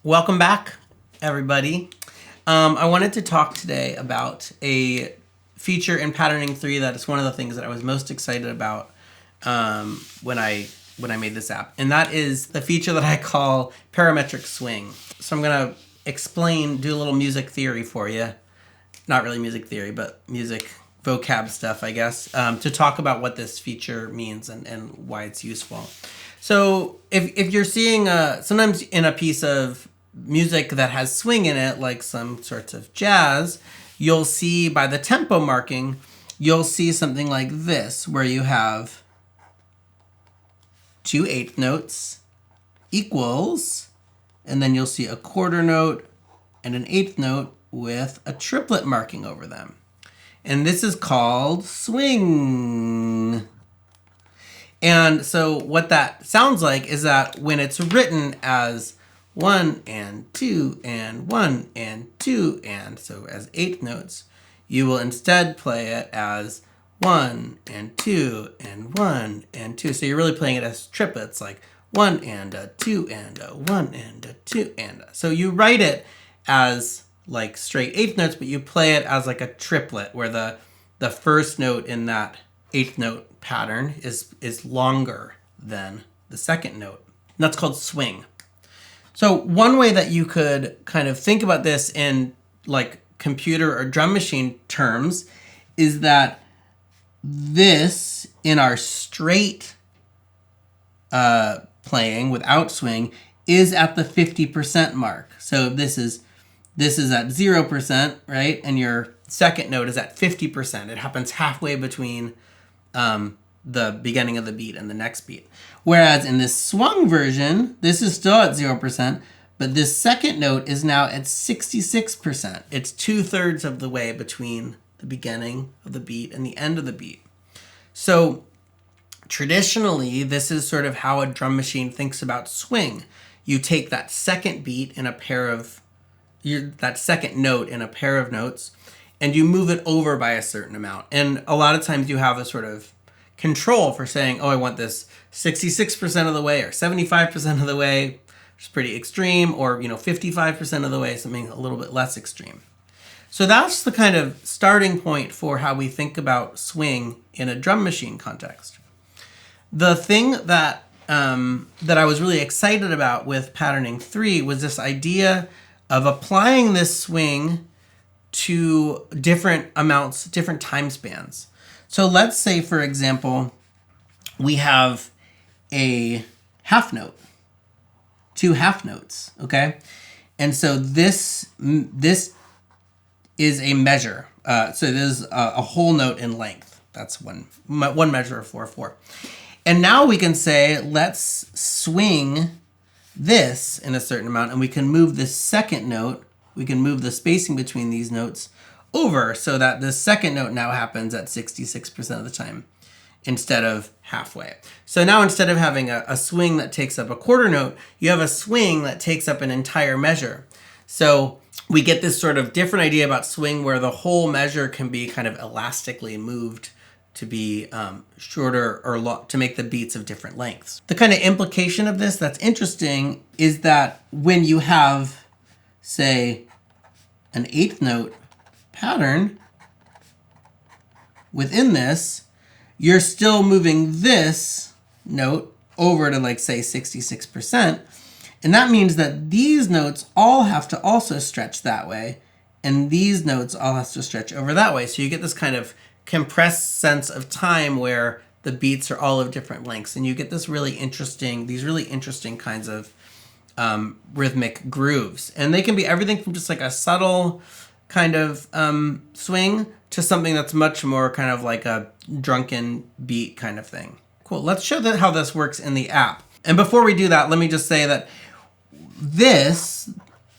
Welcome back, everybody. I wanted to talk today about a feature in Patterning 3 that is one of the things that I was most excited about when I made this app, and that is the feature that I call Parametric Swing. So I'm going to do a little music theory for you. Not really music theory, but music vocab stuff, I guess, to talk about what this feature means and why it's useful. So if you're seeing sometimes in a piece of music that has swing in it, like some sorts of jazz, you'll see by the tempo marking, you'll see something like this, where you have 2 eighth notes equals, and then you'll see a quarter note and an eighth note with a triplet marking over them. And this is called swing. And so what that sounds like is that when it's written as 1 and 2 and 1 and 2 and so as eighth notes, you will instead play it as 1 and 2 and 1 and 2. So you're really playing it as triplets, like 1 and a 2 and a 1 and a 2 and a. So you write it as like straight eighth notes, but you play it as like a triplet, where the first note in that eighth note pattern is longer than the second note. And that's called swing. So one way that you could kind of think about this in like computer or drum machine terms is that this in our straight playing without swing is at the 50% mark. So this is at 0%, right? And your second note is at 50%. It happens halfway between the beginning of the beat and the next beat. Whereas in this swung version, this is still at 0%, but this second note is now at 66%. It's 2/3 of the way between the beginning of the beat and the end of the beat. So traditionally, this is sort of how a drum machine thinks about swing. You take that second beat in a pair of, that second note in a pair of notes, and you move it over by a certain amount. And a lot of times you have a sort of control for saying, oh, I want this 66% of the way or 75% of the way, which is pretty extreme, or 55% of the way, something a little bit less extreme. So that's the kind of starting point for how we think about swing in a drum machine context. The thing that I was really excited about with Patterning 3 was this idea of applying this swing to different amounts, different time spans. So let's say, for example, we have a half note, 2 half notes, okay? And so this is a measure. So there's a whole note in length. That's one measure of 4/4. And now we can say, let's swing this in a certain amount, and we can move this second note, we can move the spacing between these notes over so that the second note now happens at 66% of the time instead of halfway. So now instead of having a swing that takes up a quarter note, you have a swing that takes up an entire measure. So we get this sort of different idea about swing where the whole measure can be kind of elastically moved to be shorter or to make the beats of different lengths. The kind of implication of this that's interesting is that when you have, say, an eighth note pattern within this, you're still moving this note over to, like, say 66%. And that means that these notes all have to also stretch that way, and these notes all have to stretch over that way. So you get this kind of compressed sense of time where the beats are all of different lengths, and you get these really interesting kinds of rhythmic grooves. And they can be everything from just like a subtle kind of swing to something that's much more kind of like a drunken beat kind of thing. Cool. Let's show how this works in the app. And before we do that, let me just say that this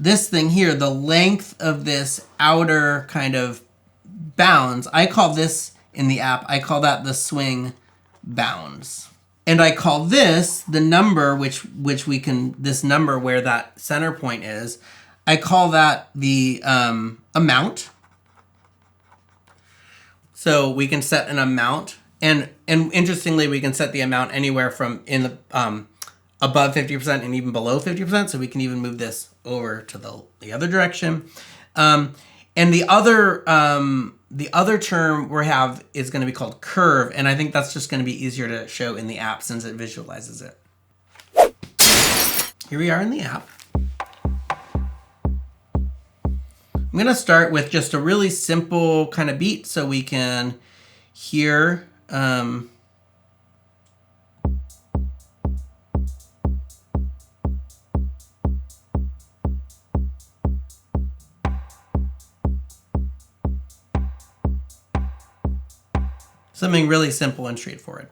thing here, the length of this outer kind of bounds, I call this in the app, I call that the swing bounds. And I call this the number which we can, this number where that center point is, I call that the amount. So we can set an amount, and interestingly, we can set the amount anywhere from in the above 50% and even below 50%. So we can even move this over to the other direction. And the other term we have is going to be called curve. And I think that's just going to be easier to show in the app since it visualizes it. Here we are in the app. I'm going to start with just a really simple kind of beat so we can hear something really simple and straightforward.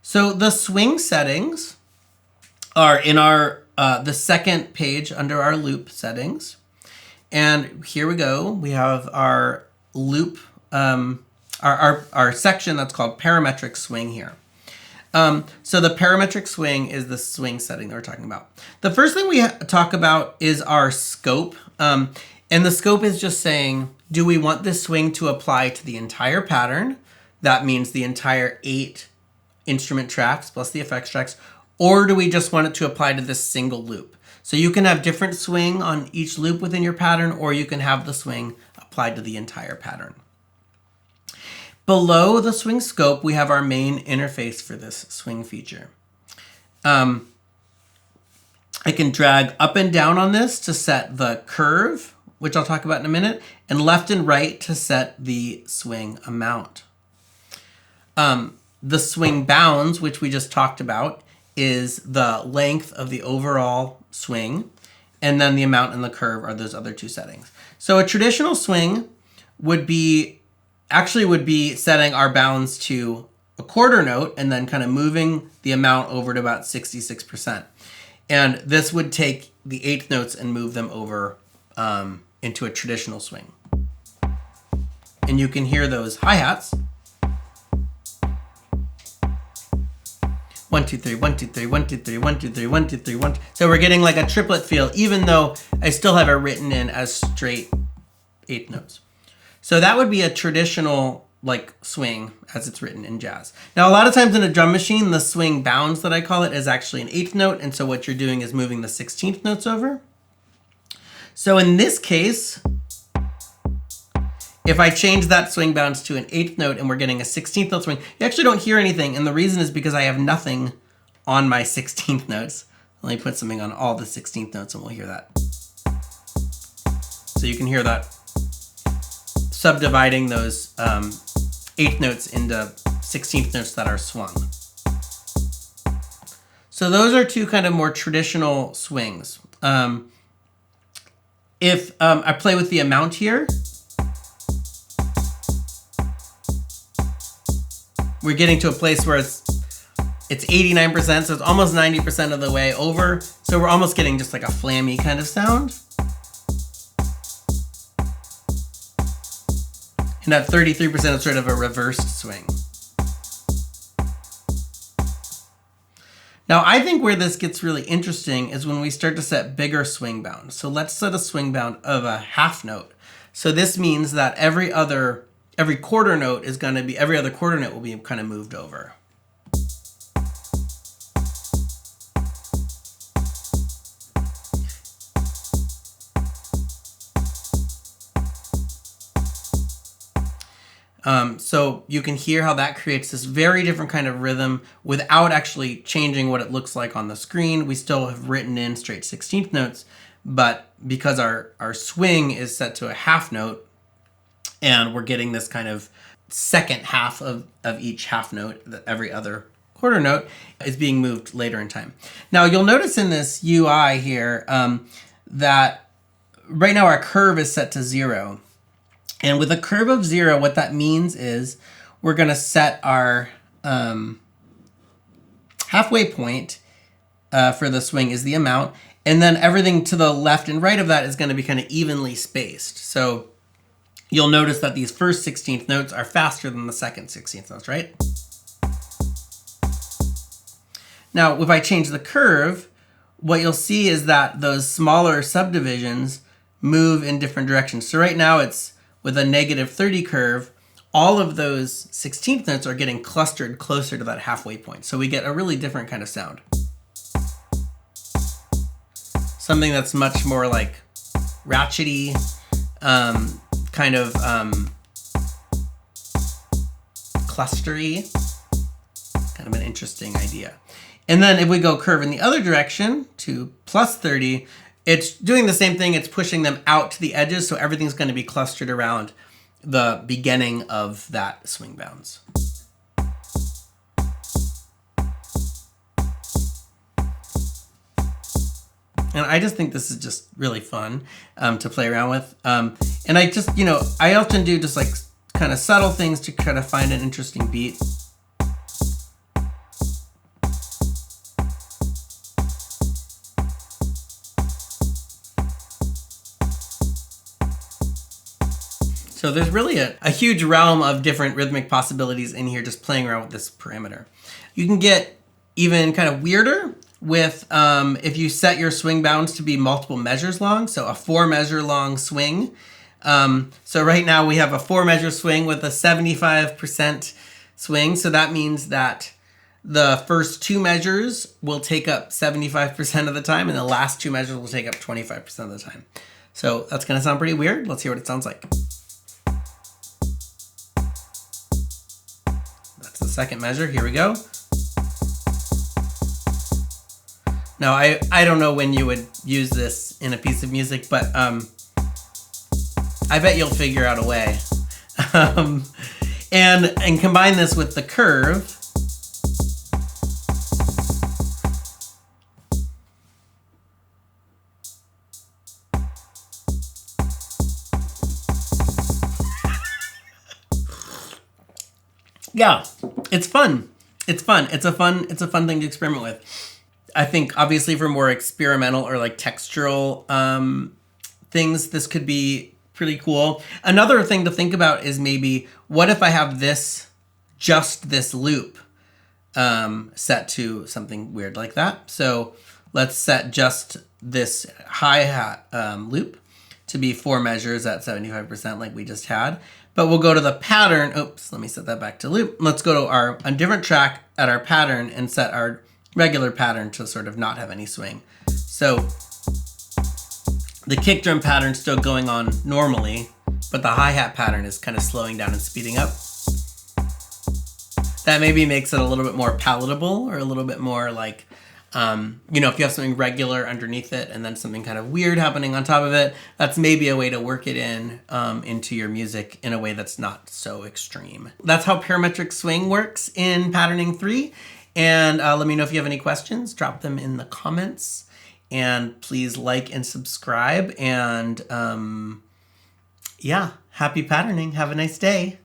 So the swing settings are in our the second page under our loop settings. And here we go. We have our loop, our section that's called Parametric Swing here. So the Parametric Swing is the swing setting that we're talking about. The first thing we talk about is our scope. And the scope is just saying, do we want this swing to apply to the entire pattern? That means the entire 8 instrument tracks plus the effects tracks. Or do we just want it to apply to this single loop? So you can have different swing on each loop within your pattern, or you can have the swing applied to the entire pattern. Below the swing scope, we have our main interface for this swing feature. I can drag up and down on this to set the curve, which I'll talk about in a minute, and left and right to set the swing amount. The swing bounds, which we just talked about, is the length of the overall swing, and then the amount and the curve are those other 2 settings. So a traditional swing would be setting our bounds to a quarter note and then kind of moving the amount over to about 66%. And this would take the 8th notes and move them over into a traditional swing. And you can hear those hi-hats. 1, 2, 3, 1, 2, 3, 1, 2, 3, 1, 2, 3, 1, 2, 3, 1. So we're getting like a triplet feel, even though I still have it written in as straight 8th notes. So that would be a traditional like swing as it's written in jazz. Now, a lot of times in a drum machine, the swing bounds that I call it is actually an 8th note. And so what you're doing is moving the 16th notes over. So in this case, if I change that swing bounds to an 8th note and we're getting a 16th note swing, you actually don't hear anything. And the reason is because I have nothing on my 16th notes. Let me put something on all the 16th notes and we'll hear that. So you can hear that subdividing those 8th notes into 16th notes that are swung. So those are 2 kind of more traditional swings. If I play with the amount here, we're getting to a place where it's 89%, so it's almost 90% of the way over. So we're almost getting just like a flammy kind of sound. And at 33% is sort of a reversed swing. Now I think where this gets really interesting is when we start to set bigger swing bounds. So let's set a swing bound of a half note. So this means that every other quarter note will be kind of moved over. So you can hear how that creates this very different kind of rhythm without actually changing what it looks like on the screen. We still have written in straight 16th notes, but because our swing is set to a half note, and we're getting this kind of second half of each half note, that every other quarter note is being moved later in time. Now you'll notice in this UI here that right now our curve is set to 0. And with a curve of 0, what that means is we're going to set our halfway point for the swing is the amount. And then everything to the left and right of that is going to be kind of evenly spaced. So you'll notice that these first 16th notes are faster than the second 16th notes, right? Now, if I change the curve, what you'll see is that those smaller subdivisions move in different directions. So right now it's with a -30 curve, all of those 16th notes are getting clustered closer to that halfway point. So we get a really different kind of sound. something that's much more like ratchety, kind of clustery. Kind of an interesting idea. And then if we go curve in the other direction to plus 30, it's doing the same thing. It's pushing them out to the edges, so everything's going to be clustered around the beginning of that swing bounce. And I just think this is just really fun to play around with. And I just, I often do just like kind of subtle things to try to find an interesting beat. So there's really a huge realm of different rhythmic possibilities in here just playing around with this parameter. You can get even kind of weirder with if you set your swing bounds to be multiple measures long, so a 4 measure long swing. So right now we have a 4 measure swing with a 75% swing. So that means that the first 2 measures will take up 75% of the time and the last 2 measures will take up 25% of the time. So that's going to sound pretty weird. Let's hear what it sounds like. That's the second measure. Here we go. Now, I don't know when you would use this in a piece of music, but I bet you'll figure out a way. And combine this with the curve. Yeah, it's fun. It's fun. It's a fun thing to experiment with. I think obviously for more experimental or like textural things, this could be pretty cool. Another thing to think about is maybe what if I have just this loop set to something weird like that. So let's set just this hi-hat loop to be 4 measures at 75% like we just had. But we'll go to the pattern. Oops, let me set that back to loop. Let's go to a different track at our pattern and set our regular pattern to sort of not have any swing. So the kick drum pattern's still going on normally, but the hi-hat pattern is kind of slowing down and speeding up. That maybe makes it a little bit more palatable or a little bit more like, if you have something regular underneath it and then something kind of weird happening on top of it, that's maybe a way to work it into your music in a way that's not so extreme. That's how parametric swing works in patterning 3. And let me know if you have any questions. Drop them in the comments. And please like and subscribe. And yeah, happy patterning. Have a nice day.